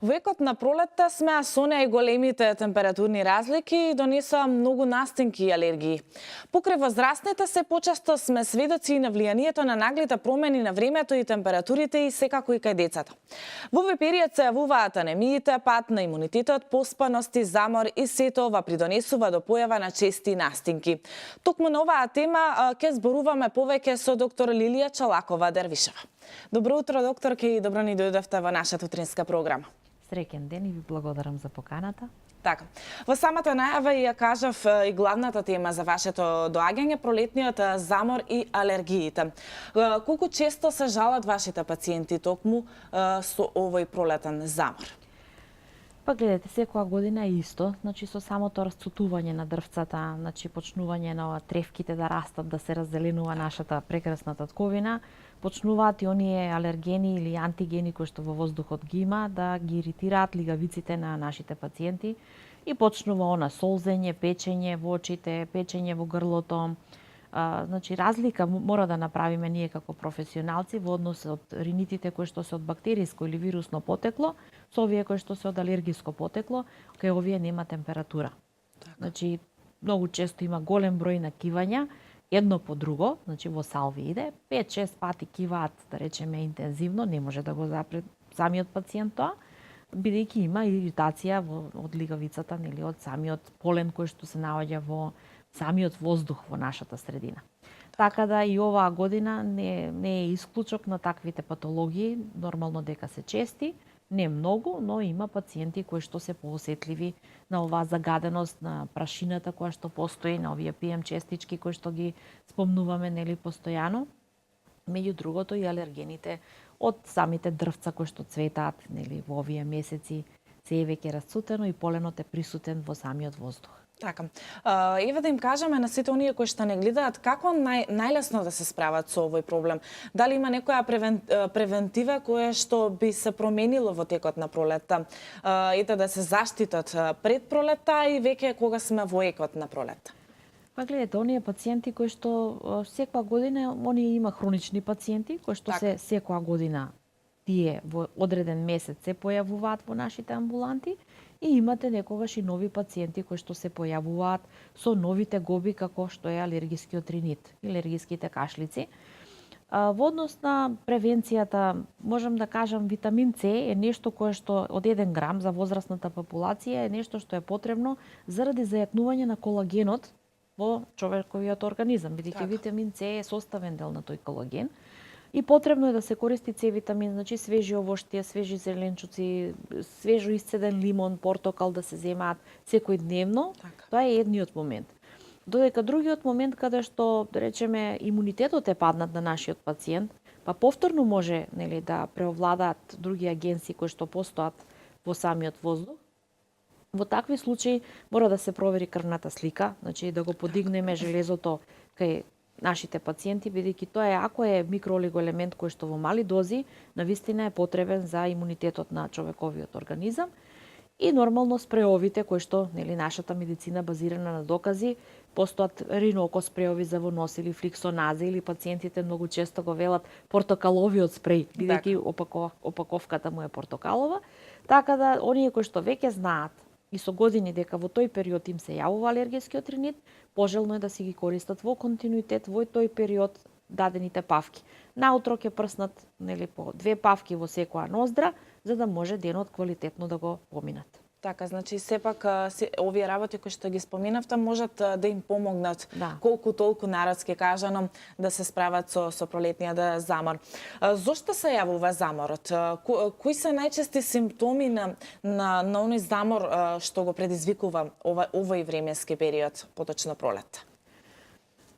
Во екот на пролетта сме, а со неа и големите температурни разлики донесоа многу настинки и алергии. Покрај возрастните се почесто сме сведоци на влијанието на наглите промени на времето и температурите и секако и кај децата. Во овој период се јавуваат анемиите, пат на имунитетот, поспаности, замор и сето ова придонесува до појава на чести настинки. Токму на оваа тема ќе зборуваме повеќе со доктор Лилија Чалакова-Дервишева. Добро утро, докторке, и добро ни дојдовте во нашата утринска програма. Среќен ден и ви благодарам за поканата. Така. Во самата најава ја кажав и главната тема за вашето доаѓање, пролетниот замор и алергиите. Колку често се жалат вашите пациенти токму со овој пролетен замор? Па гледате, секоја година е исто, значи со самото расцутување на дрвцата, значи почнување на тревките да растат, да се раззеленува нашата прекрасна татковина, почнуваат и оние алергени или антигени кои што во воздухот ги има да ги иритираат лигавиците на нашите пациенти и почнува она солзење, печење во очите, печење во грлото. Значи разлика мора да направиме ние како професионалци во однос од ринитите кои што се од бактериско или вирусно потекло, со овие кои што се од алергиско потекло, кај овие нема температура. Така. Значи многу често има голем број на кивања, едно по друго, значи во салви иде, 5-6 пати киваат, да речеме интензивно, не може да го запре самиот пациент тоа, бидејќи има иритација од лигавицата, нели, од самиот полен кој што се наоѓа во самиот воздух во нашата средина. Така да и оваа година не е исклучок на таквите патологии, нормално дека се чести, не многу, но има пациенти кои што се поосетливи на оваа загаденост, на прашината која што постои, на овие PM честички кои што ги спомнуваме нели постојано. Меѓу другото и алергените од самите дрвца кои што цветаат нели во овие месеци, се е веќе расцутено и поленот е присутен во самиот воздух. Така. Еве да им кажеме на сите оние кои што не гледаат како најлесно да се справат со овој проблем. Дали има некоја превентива која што би се променило во текот на пролетта? Ете да се заштитат пред пролетта и веќе кога сме во екот на пролетта? Па гледате, оние пациенти кои што секоја година, оние има хронични пациенти кои што се секоја година тие во одреден месец се појавуваат во нашите амбуланти и имате некогаш и нови пациенти кои што се појавуваат со новите гоби како што е алергискиот ринит, алергиските кашлици. Во однос на превенцијата, можам да кажам, витамин С е нешто кое што од 1 грам за возрастната популација е нешто што е потребно заради зајакнување на колагенот во човековиот организам, бидејќи витамин С е составен дел на тој колаген. И потребно е да се користи С витамин, значи свежи овоштија, свежи зеленчуци, свежо исцеден лимон, портокал да се земаат секој дневно. Така. Тоа е едниот момент. Додека другиот момент каде што, да речеме, имунитетот е паднат на нашиот пациент, па повторно може нели да преовладаат други агенси кои што постојат во самиот воздух. Во такви случаи мора да се провери крвната слика, значи да го подигнеме железото кај нашите пациенти, бидејќи тоа е ако е микроолигоелемент кој што во мали дози навистина е потребен за имунитетот на човековиот организам и нормално спреовите кои што нели нашата медицина базирана на докази, постојат риноко спреови за во нос или фликсоназа или пациентите многу често го велат портокаловиот спреј, бидејќи опаковката му е портокалова, така да оние кои што веќе знаат и со години дека во тој период им се јавува алергискиот ринит, пожелно е да си ги користат во континуитет во тој период дадените павки. Наутро ќе прснат нели по 2 павки во секоја ноздра, за да може денот квалитетно да го поминат. Така, значи сепак овие работи кои што ги споминавте можат да им помогнат колку толку народски кажано да се справат со пролетниот замор. Зошто се јавува заморот? Кои се најчести симптоми на оној замор што го предизвикува овој временски период, поточно пролет?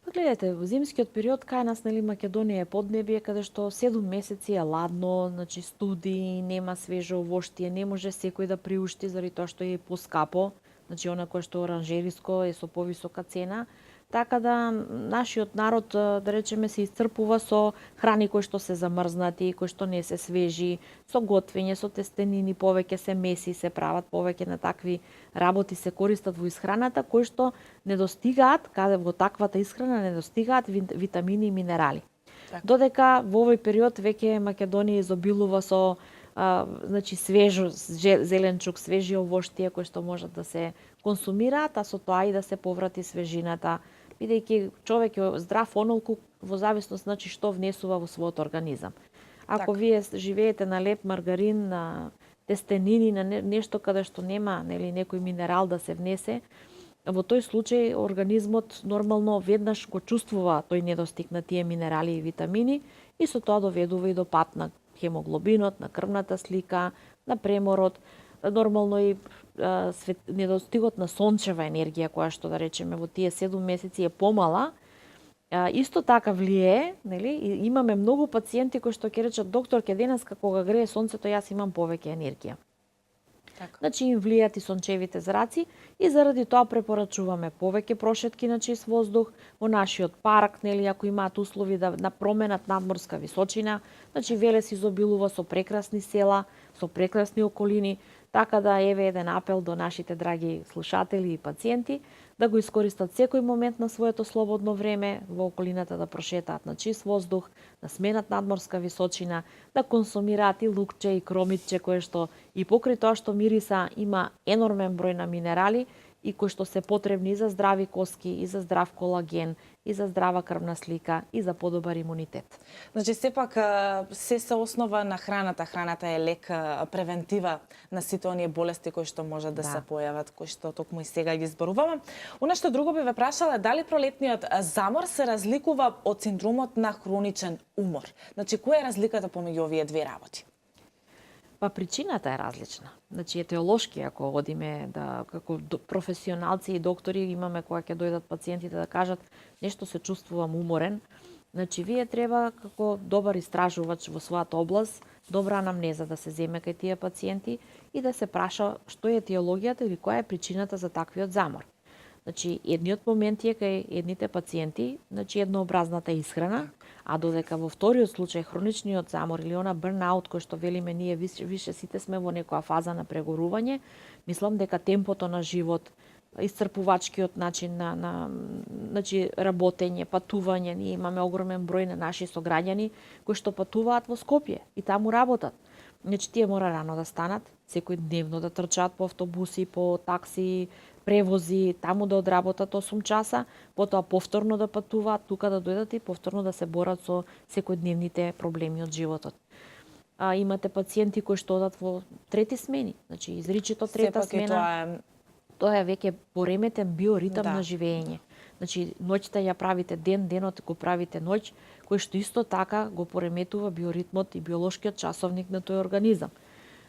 Гледате, во зимскиот период кај нас нели Македонија е поднебие каде што 7 месеци е ладно, значи студи, нема свежо овоштие, не може секој да приушти заради тоа што е поскапо, значи она кое што оранжериско е со повисока цена. Така да нашиот народ, да речеме, се исцрпува со храни кои што се замрзнати, кои што не се свежи, со готвење, со тестенини, повеќе се меси, се прават повеќе на такви работи се користат во исхраната кои што недостигаат, каде во таквата исхрана недостигаат витамини и минерали. Так. Додека во овој период веќе Македонија изобилува со значи зеленчук, свежи овоштија кои што можат да се консумираат, а со тоа и да се поврати свежината, бидејќи човек е здрав онолку во зависност значи што внесува во својот организам. Ако вие живеете на леп маргарин, на тестенини, на нешто каде што нема нели некој минерал да се внесе, во тој случај организмот нормално веднаш го чувствува тој недостиг на тие минерали и витамини и со тоа доведува и до пат на хемоглобинот, на крвната слика, на преморот, нормално и недостигот на сончева енергија која што да речеме во тие 7 месеци е помала, исто така влијае, нели? И имаме многу пациенти кои што ќе речат докторке денеска кога грее сонцето јас имам повеќе енергија. Така. Значи им влијат и сончевите зраци и заради тоа препорачуваме повеќе прошетки на чист воздух во нашиот парк, нели, ако имаат услови да променат надморска височина, значи Велес изобилува со прекрасни села, со прекрасни околини, така да еве еден апел до нашите драги слушатели и пациенти да го искористат секој момент на своето слободно време во околината да прошетаат на чист воздух, да сменат надморска височина, да консумираат и лукче и кромитче кое што и покрај тоа што мириса има енормен број на минерали и кои што се потребни и за здрави коски, и за здрав колаген, и за здрава крвна слика, и за подобар имунитет. Значи, сепак, се основа на храната. Храната е лек превентива на сите оние болести кои што можат да се појават, кои што токму и сега ги зборуваме. Она што друго би ве прашала, дали пролетниот замор се разликува од синдромот на хроничен умор? Значи, која е разликата помеѓу овие две работи? Па причината е различна. Значи етиолошки, ако одиме да како професионалци и доктори имаме кога ќе дојдат пациентите да кажат нешто се чувствувам уморен, значи вие треба како добар истражувач во својата област, добра анамнеза да се земе кај тие пациенти и да се праша што е етиологијата или која е причината за таквиот замор. Значи, едниот момент е кај едните пациенти, значи еднообразната исхрана, а додека во вториот случај хроничниот замор или она burnout кој што велиме ние више сите сме во некоја фаза на прегорување, мислам дека темпото на живот, исцрпувачкиот начин на значи работење, патување, ние имаме огромен број на наши сограѓани кои што патуваат во Скопје и таму работат. Значи тие мора рано да станат, секој дневно да трчаат по автобуси, по такси, превози, таму да одработат 8 часа, потоа повторно да патуваат, тука да дојдат и повторно да се борат со секојдневните проблеми од животот. Имате пациенти кои што одат во трети смени, значи изричито трета смена. Тоа е веќе пореметен биоритам на живење. Значи ноќта ја правите ден, денот го правите ноќ, кој што исто така го пореметува биоритмот и биолошкиот часовник на тој организам.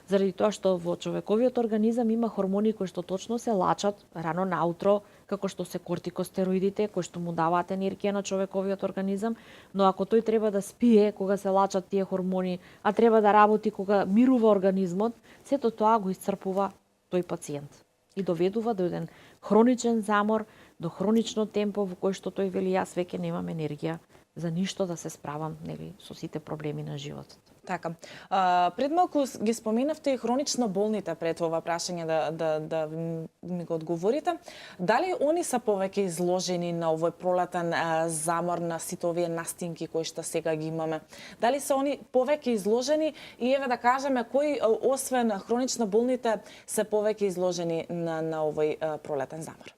Заради тоа што во човековиот организам има хормони кои што точно се лачат рано наутро, како што се кортикостероидите, кои што му даваат енергија на човековиот организам, но ако тој треба да спие кога се лачат тие хормони, а треба да работи кога мирува организмот, сето тоа го исцрпува тој пациент и доведува до еден хроничен замор, до хронично темпо во кој што тој вели јас веќе немам енергија за ништо да се справам, нели, со сите проблеми на животот. Така. Пред малку ги споменавте и хронично болните пред ова прашање да ми го одговорите. Дали они се повеќе изложени на овој пролетен замор, на сите овие настинки кои што сега ги имаме? Дали се они повеќе изложени и еве да кажеме кои освен хронично болните се повеќе изложени на овој пролетен замор?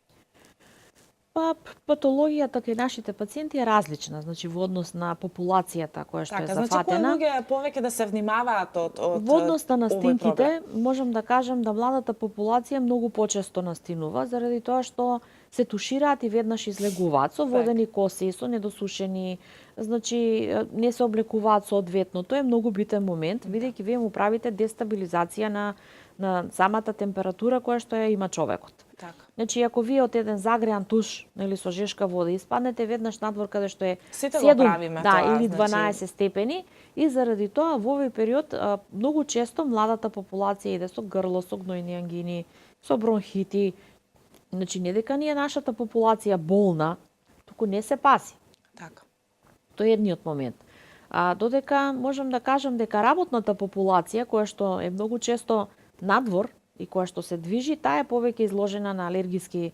Па патологијата кај нашите пациенти е различна, значи во однос на популацијата која што е зафатена. Значи кои луѓе повеќе да се внимаваат од во однос на настинките, можам да кажам да младата популација многу почесто настинува заради тоа што се тушираат и веднаш излегуваат со водени коси, со недосушени, значи не се облекуваат соодветно. Тоа е многу битен момент, бидејќи вие му правите дестабилизација на самата температура која што ја има човекот. Така. Значи, ако вие од еден загреан туш, нели со жешка вода испаднете веднаш надвор каде што е 7 или 12 степени и заради тоа во овој период многу често младата популација иде со грло, со гнојни ангини, со бронхити. Значи, не дека ни е нашата популација болна, туку не се пази. Така. Тоа е едниот момент. Додека можам да кажам дека работната популација која што е многу често надвор и која што се движи, таа е повеќе изложена на алергиски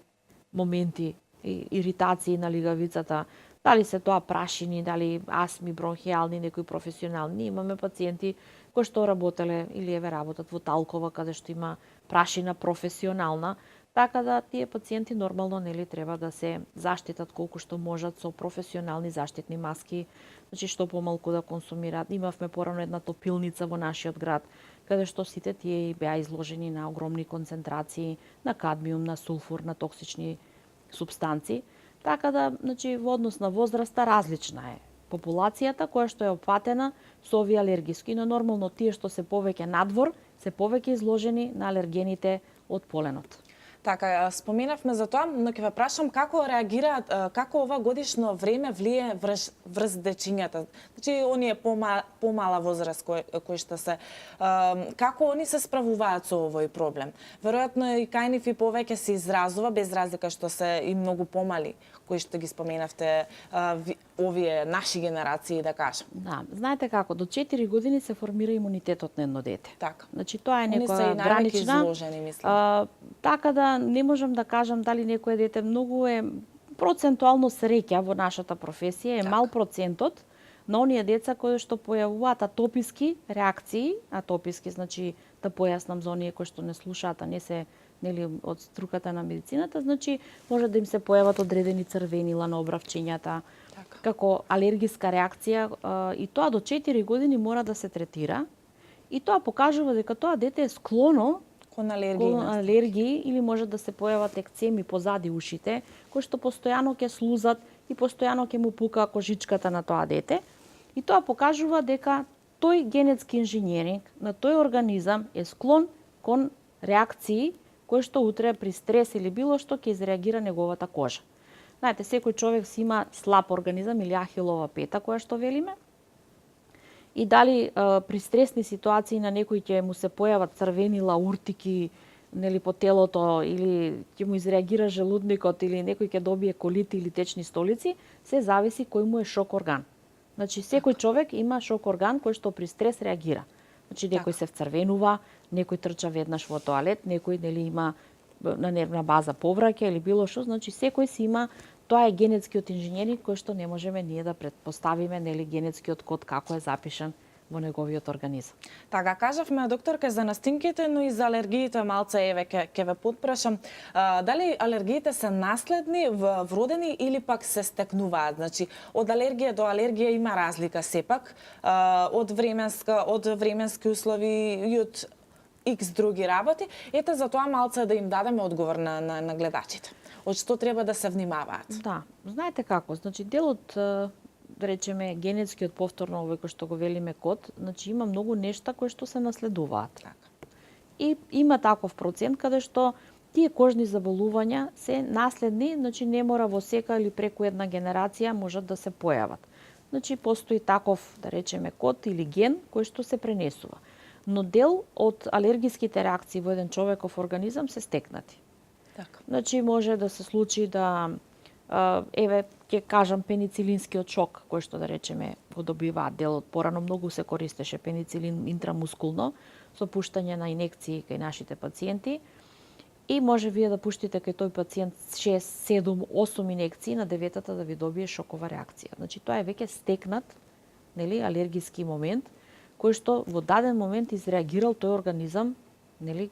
моменти и иритации на лигавицата. Дали се тоа прашини, дали астми, бронхијални, некои професионални. Имаме пациенти кои што работеле или еве работат во Талкова, каде што има прашина професионална, така да тие пациенти нормално нели треба да се заштитат колку што можат со професионални заштитни маски, значи што помалку да консумираат. Имавме порано една топилница во нашиот град, каде што сите тие беа изложени на огромни концентрации на кадмиум, на сулфур, на токсични супстанции. Така да, значи, во однос на возраста различна е популацијата која што е опфатена со овие алергиски, но нормално тие што се повеќе надвор, се повеќе изложени на алергените од поленот. Така, споменавме за тоа, но ќе ве прашам како реагираат, како ова годишно време влие врз дечињата. Значи, оние помала возраст кои што се, како они се справуваат со овој проблем? Веројатно и кај нив и повеќе се изразува, без разлика што се и многу помали, кои што ги споменавте, овие наши генерации, да кажам. Да, знаете како, до 4 години се формира имунитетот на едно дете. Така. Значи, тоа е Они се некоја и највеќе гранична. изложени, мислам. Така да не можам да кажам дали некое дете многу е процентуално среќа во нашата професија, е мал процентот на оние деца кои што појавуваат атописки реакции, атописки значи да појаснам за оние кои што не слушаат, а не се нели од струката на медицината, значи може да им се појават одредени црвенила на обравчињата, како алергиска реакција, и тоа до 4 години мора да се третира, и тоа покажува дека тоа дете е склоно кон алергии или може да се појават екцеми позади ушите, кои што постојано ќе слузат и постојано ќе му пука кожичката на тоа дете. И тоа покажува дека тој генетски инженеринг на тој организам е склон кон реакции кои што утре при стрес или било што ќе изреагира неговата кожа. Знаете, секој човек си има слаб организам или ахилова пета која што велиме. И дали при стресни ситуации на некој ќе му се појават црвенила, уртики, нели по телото или ќе му изреагира желудникот или некој ќе добие колити или течни столици, се зависи кој му е шок орган. Значи секој човек има шок орган кој што при стрес реагира. Значи некој се вцрвенува, некој трча веднаш во тоалет, некој нели има на нервна база повраќа или било што, значи секој си има. Тоа е генетскиот инженеринг кој што не можеме ние да претпоставиме нели генетскиот код како е запишан во неговиот организам. Така, кажавме, докторка, за настинките, но и за алергиите малце, еве, ќе ве потпрашам. Дали алергиите се наследни, вродени или пак се стекнуваат? Значи, од алергија до алергија има разлика сепак, од временски услови и од X други работи. Ете, за тоа малце да им дадеме одговор на гледачите. Од што треба да се внимаваат? Да, знаете како, значи делот, да речеме, генетскиот повторно овој кој што го велиме код, значи има многу нешта кои што се наследуваат. Така. И има таков процент каде што тие кожни заболувања се наследни, значи не мора во сека или преку една генерација можат да се појават. Значи постои таков, да речеме, код или ген кој што се пренесува. Но дел од алергиските реакции во еден човеков организам се стекнати. Така. Значи може да се случи да еве ќе кажам пеницилинскиот шок кој што да речеме го добиваат делот. Порано многу се користеше пеницилин интрамускулно со пуштање на инекции кај нашите пациенти и може вие да пуштите кај тој пациент 6, 7, 8 инекции на деветата да ви добие шокова реакција. Значи тоа е веќе стекнат, нели, алергиски момент кој што во даден момент изреагирал тој организам, нели,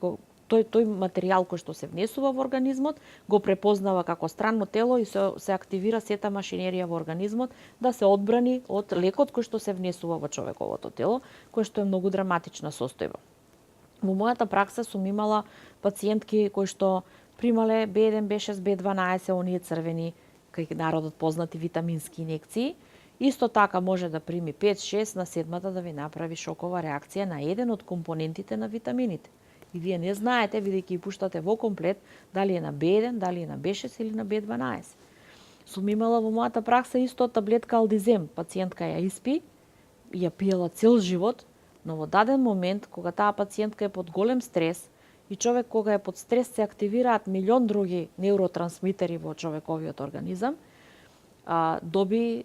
тој материјал кој што се внесува во организмот, го препознава како странно тело и се активира сета машинерија во организмот да се одбрани од лекот кој што се внесува во човековото тело, кој што е многу драматична состојба. Во мојата пракса сум имала пациентки кои што примале B1, B6, B12, оние црвени, кај народот познати витамински инекции. Исто така може да прими 5-6 на седмата да ви направи шокова реакција на еден од компонентите на витамините. И вие не знаете, бидејќи ги пуштате во комплет, дали е на B1, дали е на B6 или на B12. Сум имала во мојата пракса исто таблетка Алдизем. Пациентка ја испи, ја пиела цел живот, но во даден момент, кога таа пациентка е под голем стрес, и човек кога е под стрес се активираат милион други неуротрансмитери во човековиот организам, доби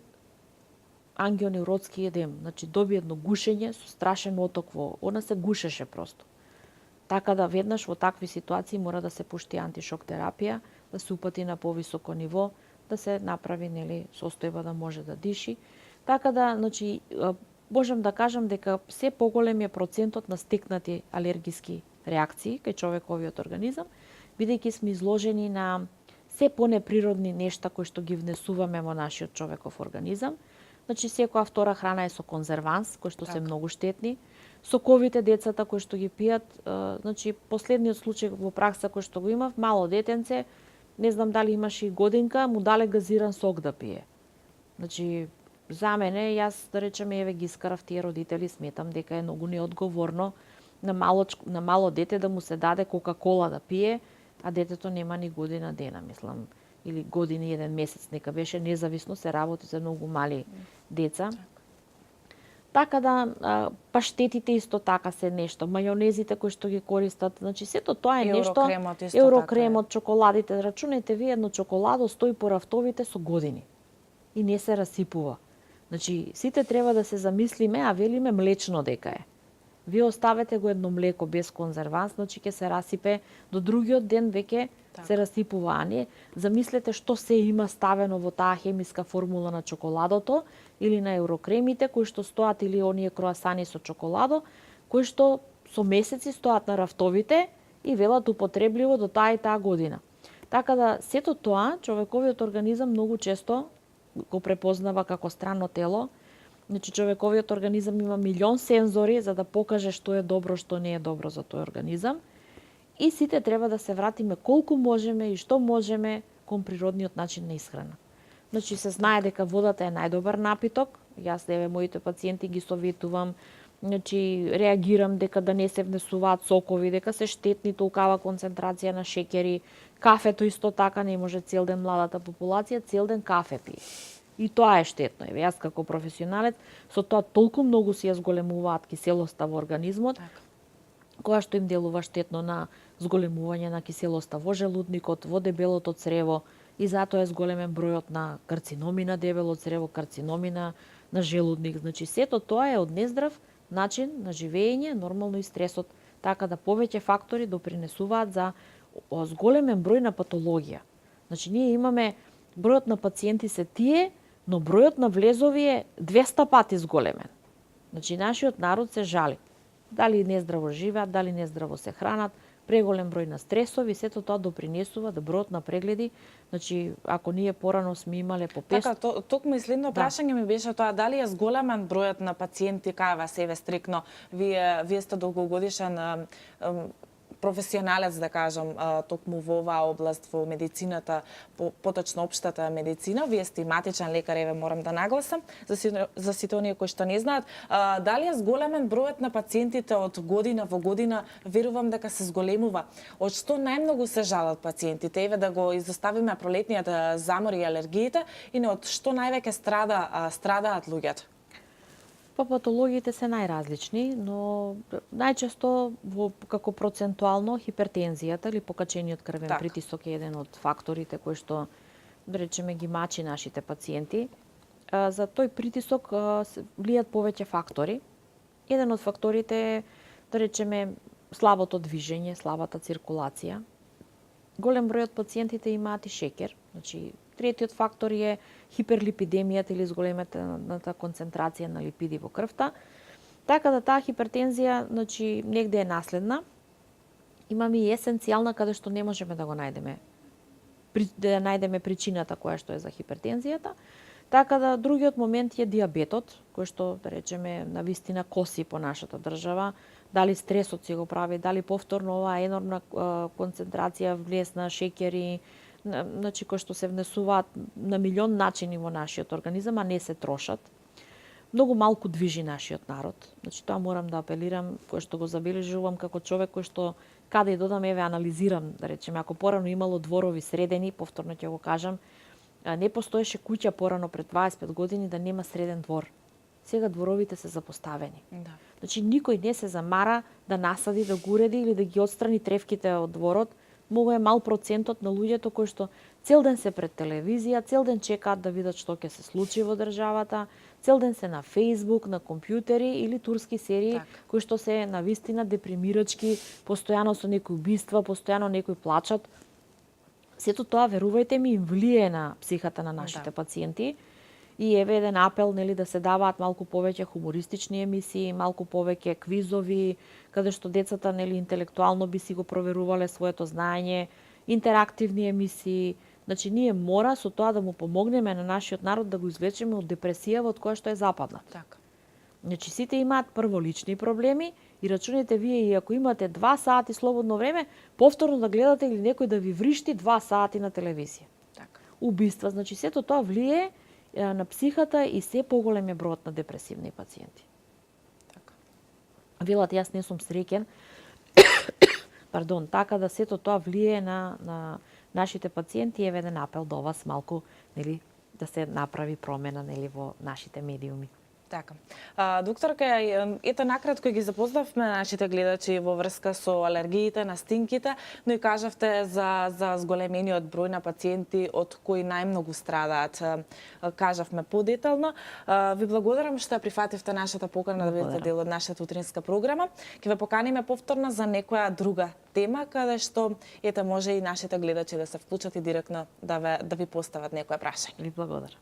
ангионевротски едем, значи доби едно гушење со страшен оток она се гушеше просто. Така да веднаш во такви ситуации мора да се пушти антишок терапија, да се упати на повисоко ниво, да се направи состојба да може да диши. Така да, значи, можам да кажам дека се поголем е процентот на стекнати алергиски реакции кај човековиот организам, бидејќи сме изложени на се понеприродни нешта кои што ги внесуваме во нашиот човеков организам. Значи, секоја втора храна е со конзерванс, кои што се многу штетни. Соковите децата кои што ги пијат, значи, последниот случај во пракса кој што го имав, мало детенце, не знам дали имаше и годинка, му дале газиран сок да пие. Значи, за мене, јас, да речеме, еве ги искарав тие родители, сметам дека е многу неодговорно на мало дете да му се даде Кока-кола да пие, а детето нема ни година дена, мислам, или години, 1 месец, нека беше, независно се работи за многу мали деца. Така да, паштетите исто така се нешто, мајонезите кои што ги користат, значи сето тоа е нешто, еврокремот, чоколадите, рачунајте ви едно чоколадо стои по рафтовите со години и не се расипува. Значи, сите треба да се замислиме, а велиме млечно дека е. Вие оставете го едно млеко без конзерванс, значи ќе се расипе до другиот ден веќе се расипува, а не замислете што се има ставено во таа хемиска формула на чоколадото или на еврокремите кои што стоат, или оние круасани со чоколадо, кои што со месеци стоат на рафтовите и велат употребливо до таа и таа година. Така да сето тоа човековиот организам многу често го препознава како странно тело. Значи, човековиот организам има милион сензори за да покаже што е добро, што не е добро за тој организам. И сите треба да се вратиме колку можеме и што можеме кон природниот начин на исхрана. Значи, се знае дека водата е најдобар напиток. Јас, еве, моите пациенти ги советувам, значи, реагирам дека да не се внесуваат сокови, дека се штетни, толкава концентрација на шеќери. Кафето исто така, не може цел ден младата популација цел ден кафе пие. И тоа е штетно. Еве, јас како професионалец, со тоа толку многу си ја зголемуваат киселоста во организмот, која што им делува штетно на зголемување на киселоста во желудникот, во дебелото црево, и затоа е зголемен бројот на карциноми на дебело црево, карциноми на желудник. Значи, сето тоа е од нездрав начин на живење, нормално и стресот, така да повеќе фактори допринесуваат за зголемен број на патологија. Значи, ние имаме бројот на пациенти се тие, но бројот на влезови е 200 пати зголемен. Значи, нашиот народ се жали. Дали нездраво живеат, дали нездраво се хранат, преголем број на стресови, сето тоа допринесува да бројот на прегледи, значи, ако ние порано сме имале по 500... Така, токму и следно прашање ми беше тоа, дали е зголемен бројот на пациенти кај вас, еве стрикно, вие сте долгогодишен професионалец, да кажам, токму во оваа област, во медицината, поточно општата медицина, вие сте матичен лекар, еве морам да нагласам, за сите оние кои што не знаат, дали е зголемен бројот на пациентите од година во година, верувам дека се зголемува. Од што најмногу се жалат пациентите? Еве да го изоставиме пролетниот замор и алергиите, и од што највеќе страдаат луѓето? Па патологиите се најразлични, но најчесто како процентуално хипертензијата или покачениот крвен притисок е еден од факторите кои што, да речеме, ги мачи нашите пациенти. За тој притисок влијат повеќе фактори. Еден од факторите е, да речеме, слабото движење, слабата циркулација. Голем број од пациентите имаат и шеќер, значи третиот фактор е хиперлипидемијата или зголемената концентрација на липиди во крвта. Така да таа хипертензија, значи, негде е наследна. Имаме и есенцијална каде што не можеме да го најдеме причината која што е за хипертензијата. Така да другиот момент е диабетот, кој што, да речеме, навистина коси по нашата држава. Дали стресот си го прави, дали повторно оваа енормна концентрација влез на шеќери, значи кои што се внесуваат на милион начини во нашиот организам, а не се трошат. Многу малку движи нашиот народ. Значи тоа морам да апелирам, кој што го забележувам како човек кој што каде и додам, еве анализирам, да речеме, ако порано имало дворови средени, повторно ќе го кажам, не постоеше куќа порано пред 25 години да нема среден двор. Сега дворовите се запоставени. Да. Значи никој не се замара да насади, да го уреди или да ги отстрани тревките од дворот. Многу е мал процентот на луѓето кои што цел ден се пред телевизија, цел ден чекаат да видат што ќе се случи во државата, цел ден се на Facebook, на компјутери или турски серии кои што се навистина депримирачки, постојано со некои убиства, постојано некои плачат. Сето тоа, верувајте ми, им влие на психата на нашите пациенти. И еве еден апел, нели, да се даваат малку повеќе хумористични емисии, малку повеќе квизови, каде што децата, нели, интелектуално би си го проверувале своето знаење, интерактивни емисии. Значи, ние мора со тоа да му помогнеме на нашиот народ да го извлечеме од депресијава од која што е западна. Така. Значи, сите имаат прво лични проблеми и рачунете вие и ако имате 2 сати слободно време, повторно да гледате или некој да ви вришти 2 сати на телевизија. Така. Убиства, значи сето тоа влие на психата и се поголем е бројот на депресивни пациенти. Така. Велат, јас не сум среќен, пардон, така да сето тоа влие на нашите пациенти, еве еден апел до вас малку, нели, да се направи промена, нели, во нашите медиуми. Така. Докторка, ето накратко ги запознавме нашите гледачи во врска со алергиите, настинките, но и кажавте за зголемениот број на пациенти од кои најмногу страдаат. Кажавме подетално. Ви благодарам што прифативте нашата покана да бидете дел од нашата утринска програма. Ќе ве поканиме повторно за некоја друга тема каде што ете може и нашите гледачи да се вклучат и директно да ви постават некоја прашање. Ви благодарам.